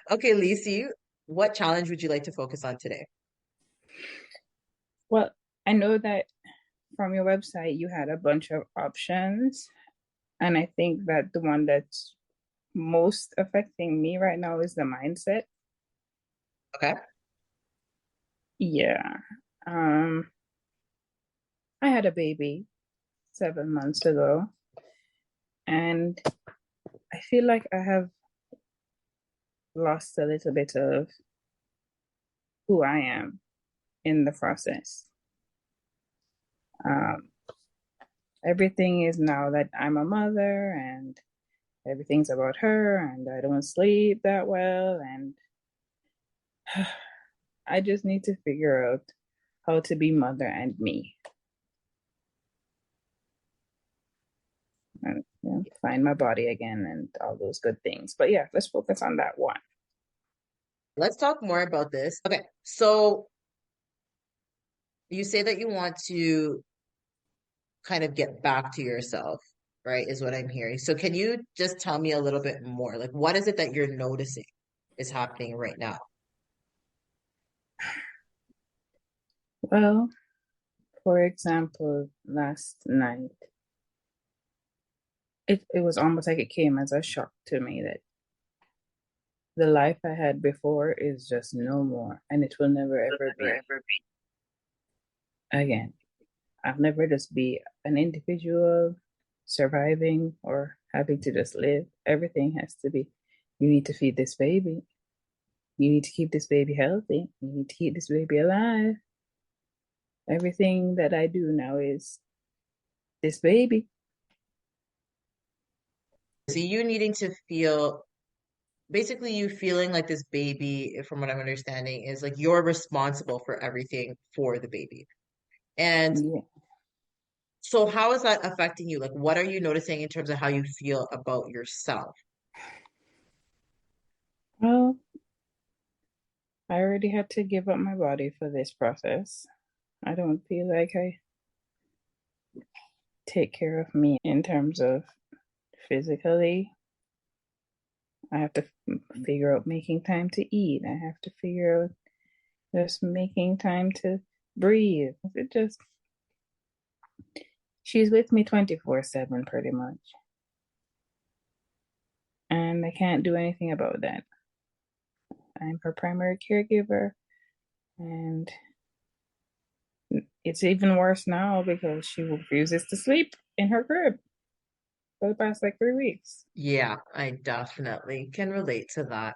Okay, Lacey, what challenge would you like to focus on today? Well, I know that from your website you had a bunch of options, and I think that the one that's most affecting me right now is the mindset. Okay. Yeah. Um, I had a baby 7 months ago, and I feel like I have lost a little bit of who I am in the process. Um, Everything is now that I'm a mother, and everything's about her, and I don't sleep that well, and I just need to figure out how to be mother and me and find my body again and all those good things. But yeah, let's focus on that one. Let's talk more about this. Okay, so you say that you want to kind of get back to yourself, right? Is what I'm hearing. So can you just tell me a little bit more? Like, what is it that you're noticing is happening right now? Well, for example, last night, it was almost like it came as a shock to me that the life I had before is just no more and it will never ever be again. I'll never just be an individual surviving or having to just live. Everything has to be, you need to feed this baby. You need to keep this baby healthy. You need to keep this baby alive. Everything that I do now is this baby. So you needing to feel basically you feeling like this baby, from what I'm understanding, is like you're responsible for everything for the baby. And Yeah. so how is that affecting you? Like, what are you noticing in terms of how you feel about yourself? Well, I already had to give up my body for this process. I don't feel like I take care of me in terms of physically. I have to figure out making time to eat. I have to figure out just making time to breathe. It just, she's with me 24/7 pretty much. And I can't do anything about that. I'm her primary caregiver, and it's even worse now because she refuses to sleep in her crib for the past like 3 weeks. Yeah, I definitely can relate to that.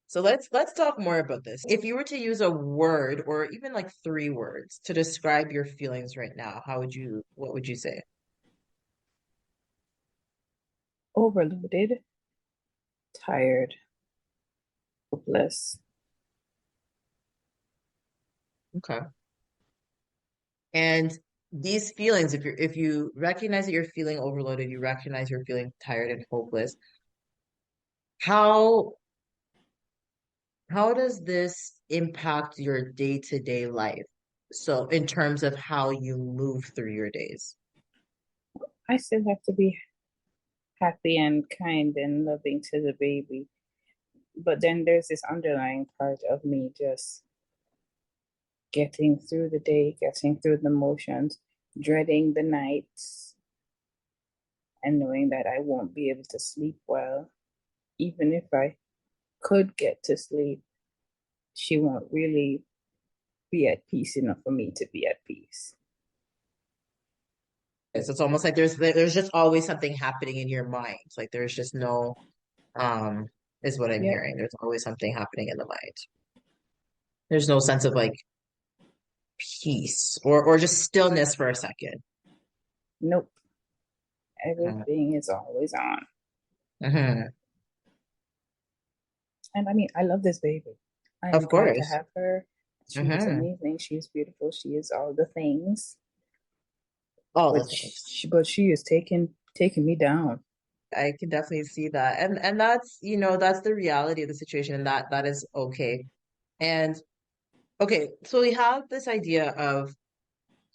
So let's talk more about this. If you were to use a word or even like three words to describe your feelings right now, what would you say? Overloaded, tired, hopeless. Okay. And these feelings, if you recognize that you're feeling overloaded, you recognize you're feeling tired and hopeless, how how does this impact your day-to-day life? So in terms of how you move through your days. I still have to be happy and kind and loving to the baby. But then there's this underlying part of me just getting through the day, getting through the motions, dreading the nights, and knowing that I won't be able to sleep well. Even if I could get to sleep, she won't really be at peace enough for me to be at peace. It's almost like there's just always something happening in your mind. Like there's just no um is what I'm Yep. hearing. There's always something happening in the mind. There's no sense of like peace or just stillness for a second. Nope. Uh, Everything is always on. mhm. And I mean, I love this baby. I am Of glad to course. have her. She is Hmm. amazing. She is beautiful. She is all the things. All the But things. she is taking me down. I can definitely see that. And that's, that's the reality of the situation and that is okay. And okay, so we have this idea of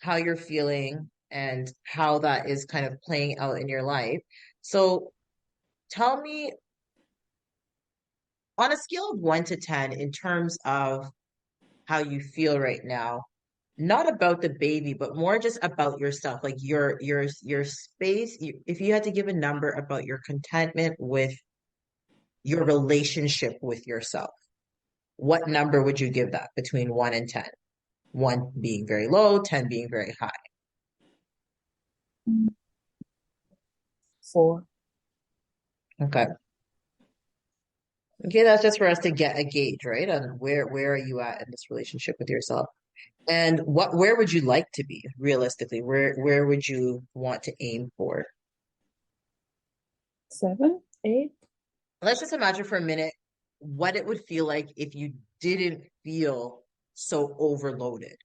how you're feeling and how that is kind of playing out in your life. So tell me on a scale of 1 to 10, in terms of how you feel right now, not about the baby, but more just about yourself, like your space. If you had to give a number about your contentment with your relationship with yourself, what number would you give that between 1 and 10? One being very low, 10 being very high. Mm, 4. Okay. Okay, that's just for us to get a gauge, right? On where are you at in this relationship with yourself? And where would you like to be realistically? Where would you want to aim for? 7, 8. Let's just imagine for a minute what it would feel like if you didn't feel so overloaded.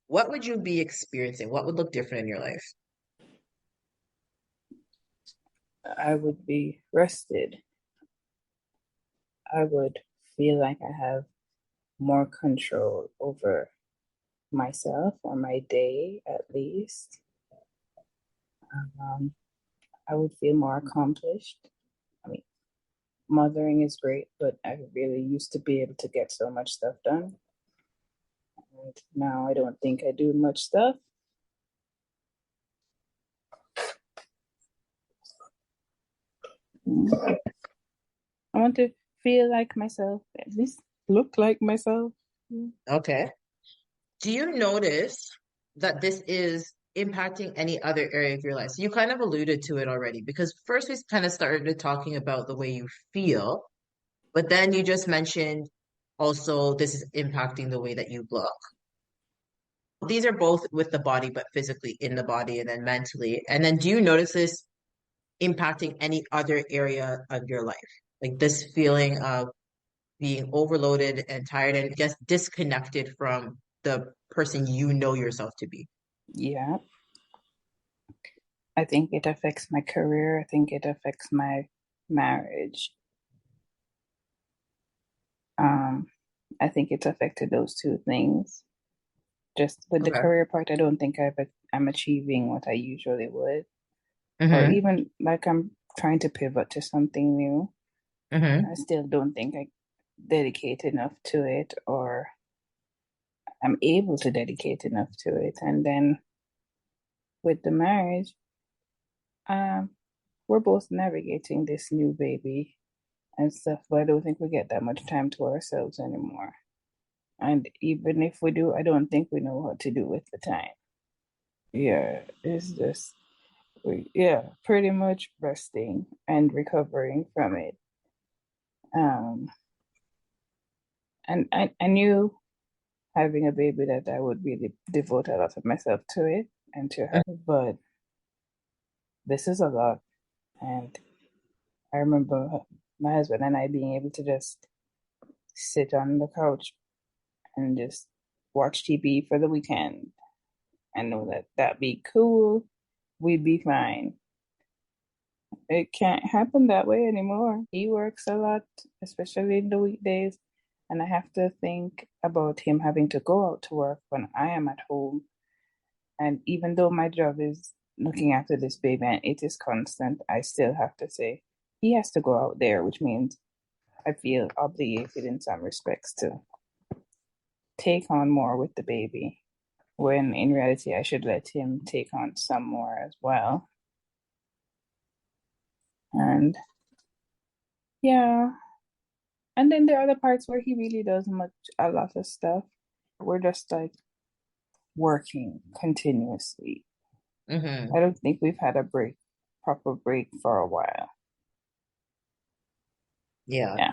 What would you be experiencing? What would look different in your life? I would be rested. I would feel like I have more control over myself or my day at least. Um, I would feel more accomplished. I mean, mothering is great, but I really used to be able to get so much stuff done. And now I don't think I do much stuff. I want to feel like myself, at least look like myself. Okay. Do you notice that this is impacting any other area of your life? So you kind of alluded to it already because first we kind of started talking about the way you feel, but then you just mentioned also this is impacting the way that you look. These are both with the body, but physically in the body and then mentally. And then do you notice this impacting any other area of your life? Like this feeling of being overloaded and tired and just disconnected from the person you know yourself to be. Yeah, I think it affects my career. I think it affects my marriage. Um, I think it's affected those two things. Just with the Okay. career part, I don't think I'm achieving what I usually would, or Mm-hmm. even like I'm trying to pivot to something new. Mm-hmm. I still don't think I dedicate enough to it, or I'm able to dedicate enough to it. And then with the marriage, um, we're both navigating this new baby and stuff, but I don't think we get that much time to ourselves anymore. And even if we do, I don't think we know what to do with the time. Yeah, it's just, yeah, pretty much resting and recovering from it. Um, and I knew having a baby that I would really devote a lot of myself to it and to her, but this is a lot. And I remember my husband and I being able to just sit on the couch and just watch TV for the weekend. I know that that'd be cool. We'd be fine. It can't happen that way anymore. He works a lot, especially in the weekdays, and I have to think about him having to go out to work when I am at home. And even though my job is looking after this baby and it is constant, I still have to say he has to go out there, which means I feel obligated in some respects to take on more with the baby, when in reality I should let him take on some more as well. And yeah, and then there are the parts where he really does a lot of stuff. We're just like working continuously. Mm-hmm. I don't think we've had a proper break for a while. Yeah, Yeah.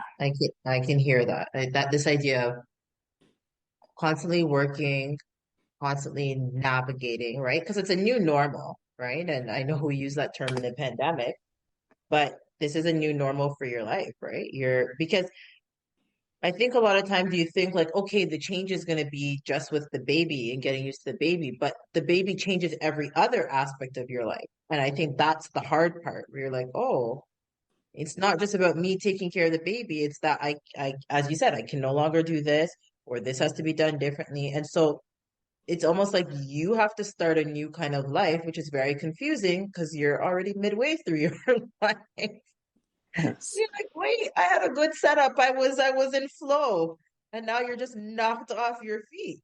I can hear that. That this idea of constantly working, constantly navigating, right? Because it's a new normal, right? And I know we use that term in the pandemic, but this is a new normal for your life, right? Because I think a lot of times you think like, okay, the change is going to be just with the baby and getting used to the baby, but the baby changes every other aspect of your life. And I think that's the hard part where you're like, oh, it's not just about me taking care of the baby. It's that as you said, I can no longer do this or this has to be done differently. And so it's almost like you have to start a new kind of life, which is very confusing because you're already midway through your life. Yes, You're like, wait, I had a good setup. I was in flow. And now you're just knocked off your feet.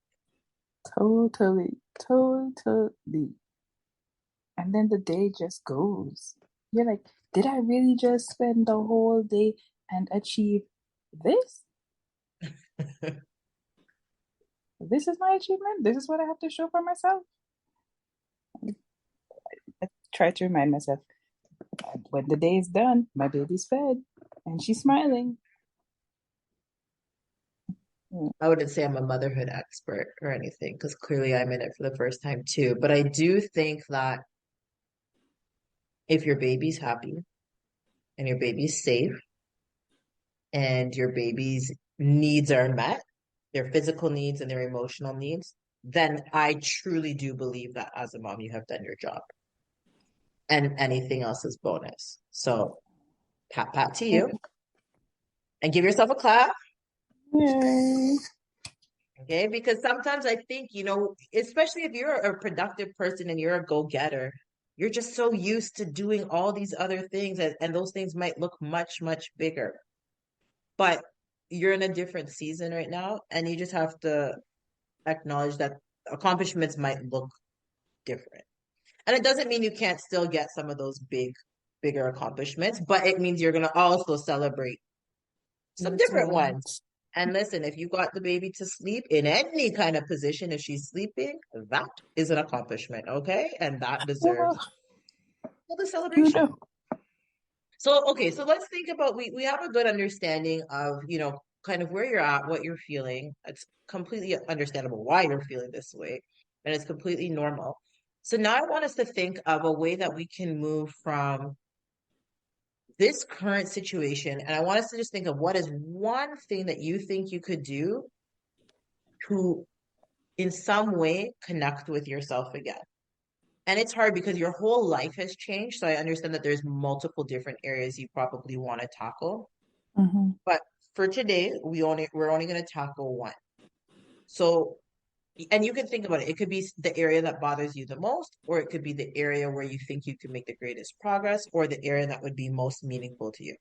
totally, totally. And then the day just goes. You're like, did I really just spend the whole day and achieve this? This is my achievement. This is what I have to show for myself. I try to remind myself when the day is done, my baby's fed and she's smiling. Mm. I wouldn't say I'm a motherhood expert or anything because clearly I'm in it for the first time too. But I do think that if your baby's happy and your baby's safe and your baby's needs are met, their physical needs and their emotional needs, then I truly do believe that as a mom, you have done your job and anything else is bonus. So pat pat to you and give yourself a clap. Yay. Okay, because sometimes I think, especially if you're a productive person and you're a go-getter, you're just so used to doing all these other things, and those things might look much, much bigger. But you're in a different season right now, and you just have to acknowledge that accomplishments might look different. And it doesn't mean you can't still get some of those bigger accomplishments, but it means you're going to also celebrate some Little different ones. ones. And listen, if you got the baby to sleep in any kind of position, if she's sleeping, that is an accomplishment, okay? And that deserves Well, all the you celebration. know. So, okay, so let's think about we have a good understanding of, kind of where you're at, what you're feeling. It's completely understandable why you're feeling this way, and it's completely normal. So now I want us to think of a way that we can move from this current situation, and I want us to just think of what is one thing that you think you could do to in some way connect with yourself again. And it's hard because your whole life has changed. So I understand that there's multiple different areas you probably want to tackle. Mm-hmm. But for today, we're only going to tackle one. So and you can think about it. It could be the area that bothers you the most, or it could be the area where you think you can make the greatest progress, or the area that would be most meaningful to you.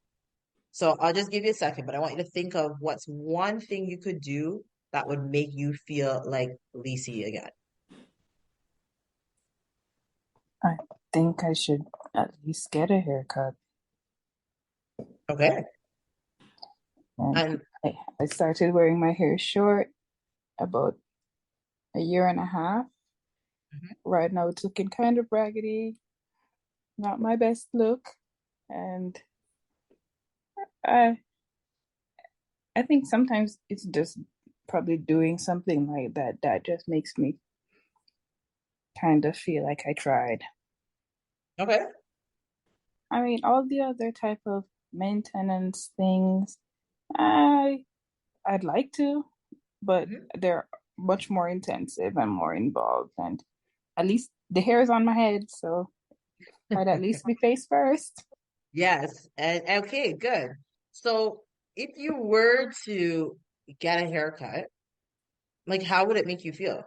So I'll just give you a second, but I want you to think of what's one thing you could do that would make you feel like Lisi again. I think I should at least get a haircut. Okay. And And I started wearing my hair short about a year and a half. mhm, Right now, it's looking kind of raggedy, not my best look. And I, I think sometimes it's just probably doing something like that that just makes me kind of feel like I tried. okay. I mean, all the other type of maintenance things, I I'd like to, but Mhm. they're much more intensive and more involved. And at least the hair is on my head, so I'd at least be face first. Yes. And okay, good. So if you were to get a haircut, like how would it make you feel?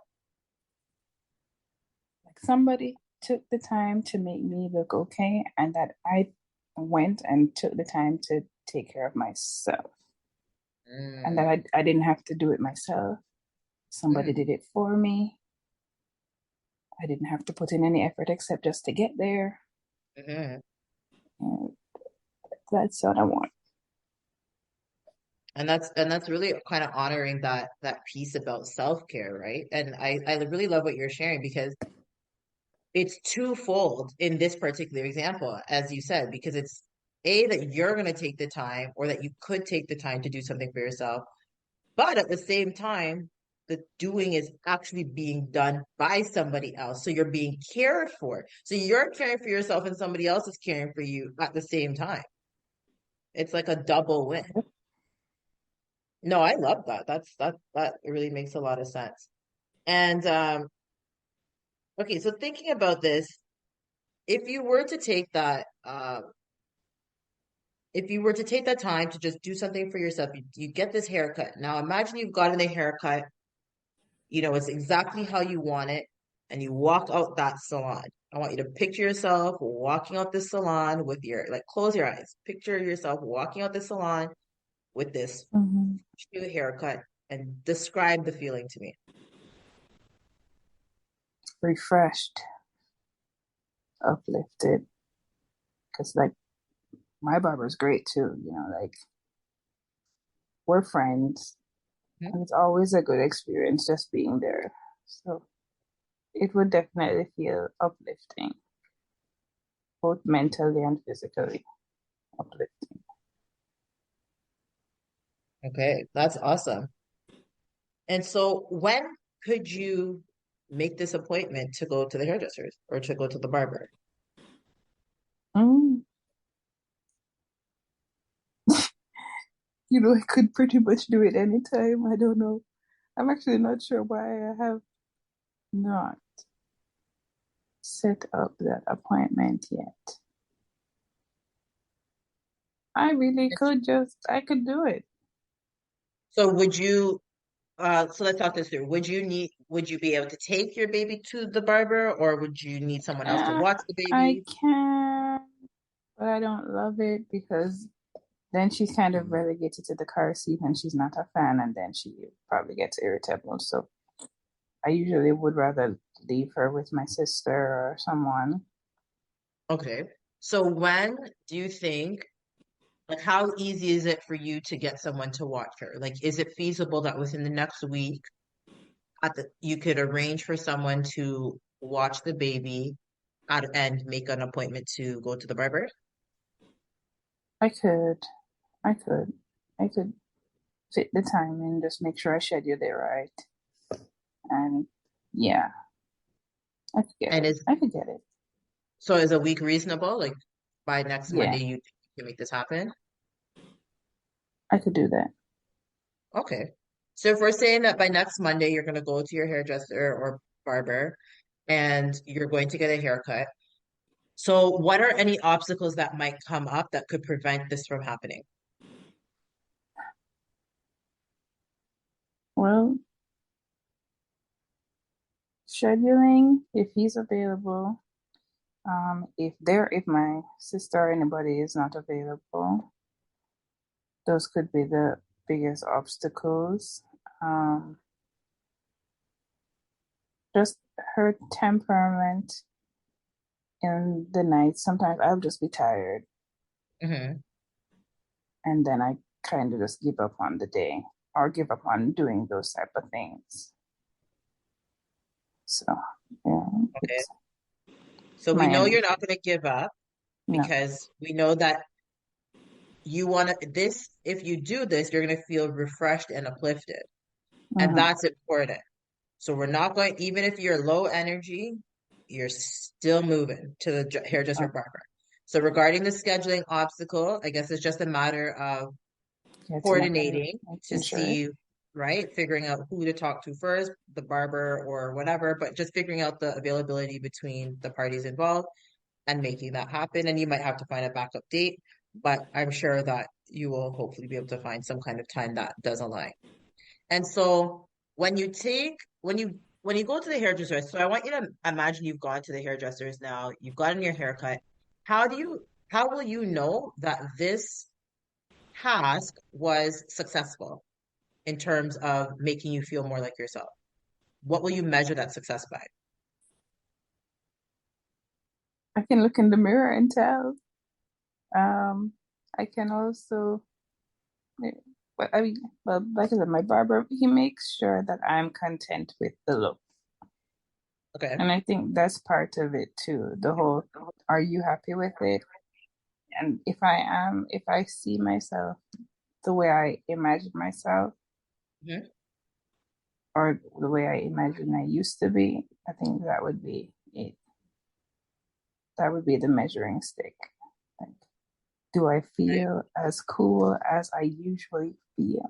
Like somebody took the time to make me look okay, and that I went and took the time to take care of myself, and that Mm, I didn't have to do it myself. Somebody mm, did it for me. I didn't have to put in any effort except just to get there. mhm. And that's what I want. And that's really kind of honoring that piece about self-care, right? And I really love what you're sharing because it's twofold in this particular example, as you said, because it's A, that you're going to take the time or that you could take the time to do something for yourself. But at the same time, the doing is actually being done by somebody else. So you're being cared for. So you're caring for yourself and somebody else is caring for you at the same time. It's like a double win. No, I love that. That really makes a lot of sense. And okay, so thinking about this, if you were to take that if you were to take that time to just do something for yourself, you get this haircut. Now imagine you've gotten the haircut, it's exactly how you want it. and you walk out that salon. I want you to picture yourself walking out the salon with your, like, close your eyes. Picture yourself walking out the salon with this Hmm. new haircut and describe the feeling to me. Refreshed, uplifted, because like my barber's great too. Like we're friends, Mhm. and it's always a good experience just being there. So it would definitely feel uplifting, both mentally and physically uplifting. Okay, that's awesome. And so when could you make this appointment to go to the hairdressers or to go to the barber? Mm. I could pretty much do it anytime. I don't know. I'm actually not sure why I have not set up that appointment yet. I could do it. So would you, so let's talk this through. Would you be able to take your baby to the barber, or would you need someone else to Uh, watch the I baby? can, but I don't love it because then she's kind of Mhm. relegated to the car seat and she's not a fan, and then she probably gets irritable. So I usually would rather leave her with my sister or someone. Okay. So when do you think, like, how easy is it for you to get someone to watch her? Like, is it feasible that within the next week you could arrange for someone to watch the baby and make an appointment to go to the barber? I could, I could, I could fit the time and just make sure I schedule it right. And yeah, I could get And it. is I could get it. so is a week reasonable? Like by next Yeah, Monday, you think you can make this happen? I could do that. Okay. So if we're saying that by next Monday, you're going to go to your hairdresser or barber and you're going to get a haircut. So what are any obstacles that might come up that could prevent this from happening? Well, scheduling, if he's available, if my sister or anybody is not available, those could be the biggest obstacles. Um, just her temperament in the night. Sometimes I'll just be tired, Hmm. and then I kind of just give up on the day or give up on doing those type of things. So, yeah, Okay. it's So we my know you're energy. not going to give up No. because we know that you want to, this, if you do this, you're going to feel refreshed and uplifted. And Mm-hmm. that's important. So we're not going, even if you're low energy, you're still moving to the hairdresser Oh, barber. So regarding the scheduling obstacle, I guess it's just a matter of getting up and coordinating to making sure. see, right? Figuring out who to talk to first, the barber or whatever, but just figuring out the availability between the parties involved and making that happen. And you might have to find a backup date, but I'm sure that you will hopefully be able to find some kind of time that does align. And so when you go to the hairdresser, so I want you to imagine you've gone to the hairdressers now, you've gotten your haircut. How will you know that this task was successful in terms of making you feel more like yourself? What will you measure that success by? I can look in the mirror and tell. Um, I can also, but I mean, well, like I said, my barber, he makes sure that I'm content with the look. Okay. And I think that's part of it too. The whole, are you happy with it? And if I am, if I see myself the way I imagine myself Mhm. or the way I imagine I used to be, I think that would be it. That would be the measuring stick. Like, do I Right. feel as cool as I usually feel?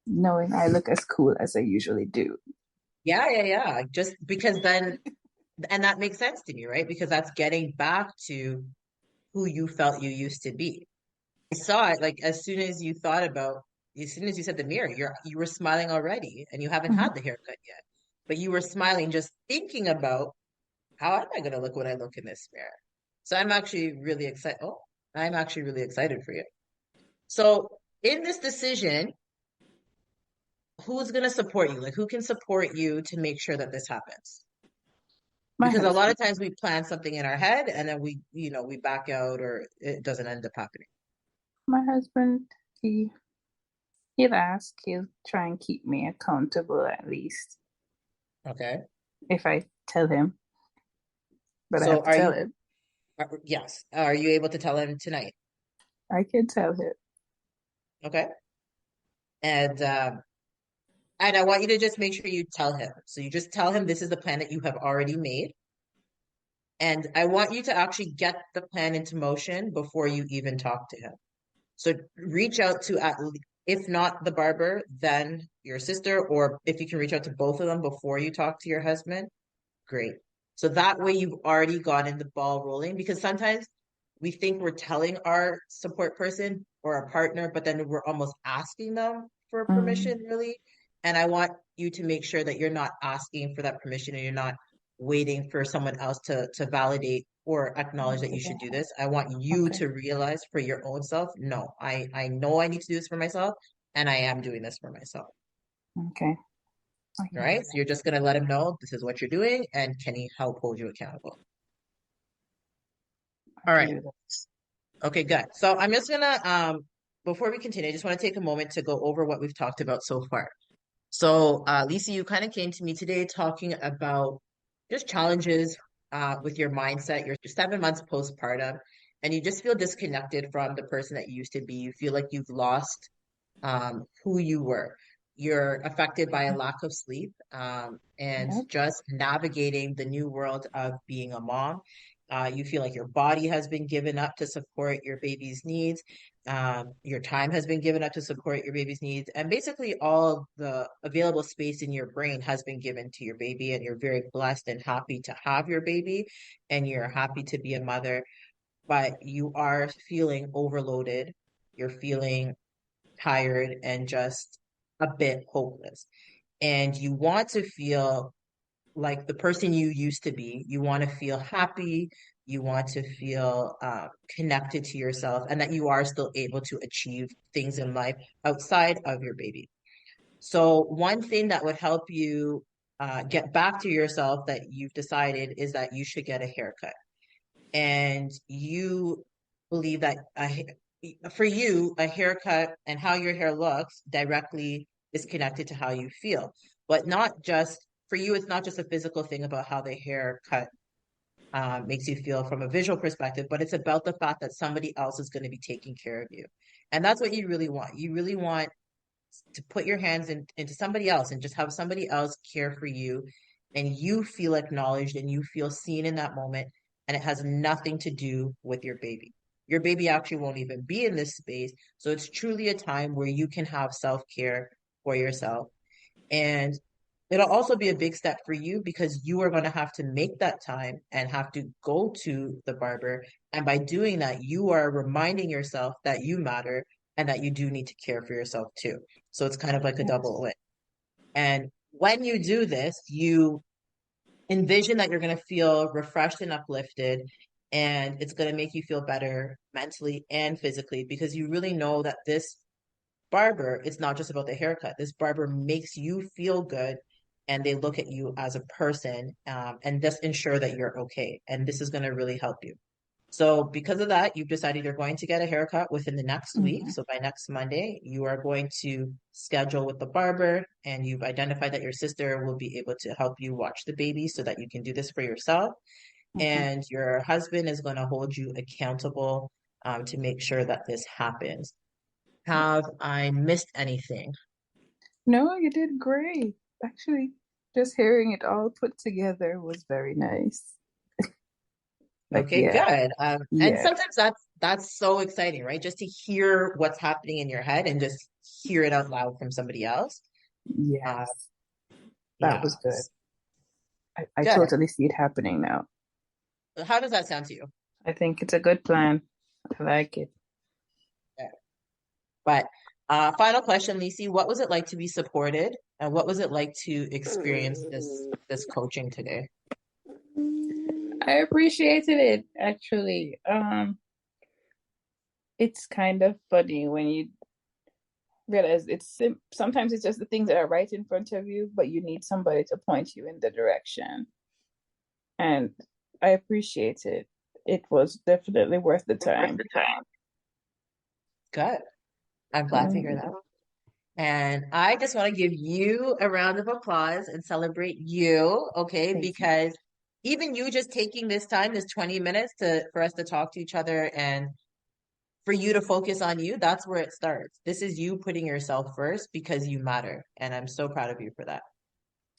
Knowing I look as cool as I usually do. Yeah, yeah, yeah. Just because then, and that makes sense to me, right? Because that's getting back to who you felt you used to be. I saw it like as soon as you said the mirror, you were smiling already and you haven't Mhm. had the haircut yet. but you were smiling just thinking about how am I going to look when I look in this mirror? So I'm actually really excited. Oh, I'm actually really excited for you. So in this decision, who's going to support you? Like, who can support you to make sure that this happens? My Because a lot husband. of times we plan something in our head and then we back out or it doesn't end up happening. My husband, he'll ask, he'll try and keep me accountable at least Okay. if I tell him, but I So have to tell him. yes. Are you able to tell him tonight? I can tell him. Okay. And and I want you to just make sure you tell him. So you just tell him this is the plan that you have already made. And I want you to actually get the plan into motion before you even talk to him. So reach out to if not the barber, then your sister, or if you can reach out to both of them before you talk to your husband, great. So that way you've already gotten the ball rolling because sometimes we think we're telling our support person or our partner, but then we're almost asking them for permission, Mm, really. And I want you to make sure that you're not asking for that permission and you're not waiting for someone else to validate or acknowledge that you should do this. I want you okay. to realize for your own self, no, I know I need to do this for myself and I am doing this for myself. Okay. I All can do right. So you're just going to let him know this is what you're doing and can he help hold you accountable? I All can right. do that. Okay, good. So I'm just gonna before we continue, I just want to take a moment to go over what we've talked about so far. So Lisa, you kind of came to me today talking about just challenges with your mindset. You're 7 months postpartum, and you just feel disconnected from the person that you used to be. You feel like you've lost who you were. You're affected by a lack of sleep and Yep. just navigating the new world of being a mom. You feel like your body has been given up to support your baby's needs. Your time has been given up to support your baby's needs. And basically, all the available space in your brain has been given to your baby. And you're very blessed and happy to have your baby. And you're happy to be a mother. But you are feeling overloaded. You're feeling tired and just a bit hopeless. And you want to feel like the person you used to be. You want to feel happy. You want to feel connected to yourself and that you are still able to achieve things in life outside of your baby. So, one thing that would help you get back to yourself that you've decided is that you should get a haircut and you believe that for you, a haircut and how your hair looks directly is connected to how you feel. But not just for you, it's not just a physical thing about how the haircut makes you feel from a visual perspective, but it's about the fact that somebody else is going to be taking care of you. And that's what you really want. You really want to put your hands into somebody else and just have somebody else care for you and you feel acknowledged and you feel seen in that moment and it has nothing to do with your baby actually won't even be in this space, so it's truly a time where you can have self-care for yourself and it'll also be a big step for you because you are going to have to make that time and have to go to the barber. And by doing that, you are reminding yourself that you matter and that you do need to care for yourself too. So it's kind of like a double Yes. win. And when you do this, you envision that you're going to feel refreshed and uplifted. And it's going to make you feel better mentally and physically because you really know that this barber, it's not just about the haircut. This barber makes you feel good and they look at you as a person and just ensure that you're okay. And this is going to really help you. So, because of that, you've decided you're going to get a haircut within the next week. Hmm. So, by next Monday, you are going to schedule with the barber, and you've identified that your sister will be able to help you watch the baby so that you can do this for yourself. Hmm. And your husband is going to hold you accountable to make sure that this happens. Have I missed anything? No, you did great. Actually, just hearing it all put together was very nice. Like, Okay, yeah, good. And yeah, sometimes that's so exciting, right? Just to hear what's happening in your head and just hear it out loud from somebody else. Uh, yes, that yeah, was good. I good. totally see it happening now. How does that sound to you? I think it's a good plan. I like it. Yeah. But Final question, Lisi. What was it like to be supported, and what was it like to experience this coaching today? I appreciated it actually. It's kind of funny when you realize sometimes it's just the things that are right in front of you, but you need somebody to point you in the direction. And I appreciate it. It was definitely worth the time. Good. I'm glad to hear Mhm. that. And I just want to give you a round of applause and celebrate you, okay? Thank you. Because even you just taking this time, this 20 minutes to for us to talk to each other and for you to focus on you, that's where it starts. This is you putting yourself first because you matter. And I'm so proud of you for that.